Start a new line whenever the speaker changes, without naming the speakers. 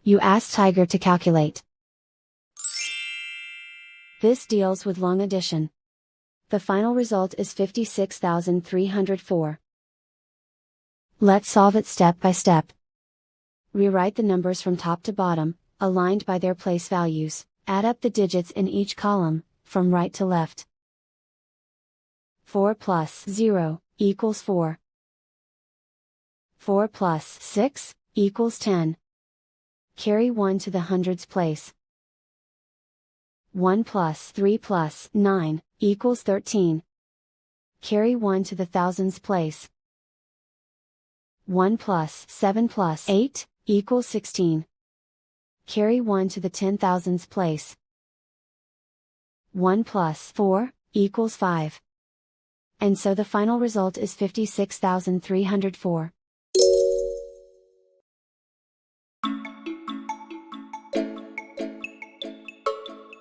You ask Tiger to calculate. This deals with long addition. The final result is 56,304. Let's solve it step by step. Rewrite the numbers from top to bottom, aligned by their place values. Add up the digits in each column, from right to left. 4 plus 0 equals 4. 4 plus 6 equals 10. Carry 1 to the hundreds place. 1 plus 3 plus 9 equals 13. Carry 1 to the thousands place. 1 plus 7 plus 8 equals 16. Carry 1 to the 10,000s place. 1 plus 4 equals 5. And so the final result is 56,304.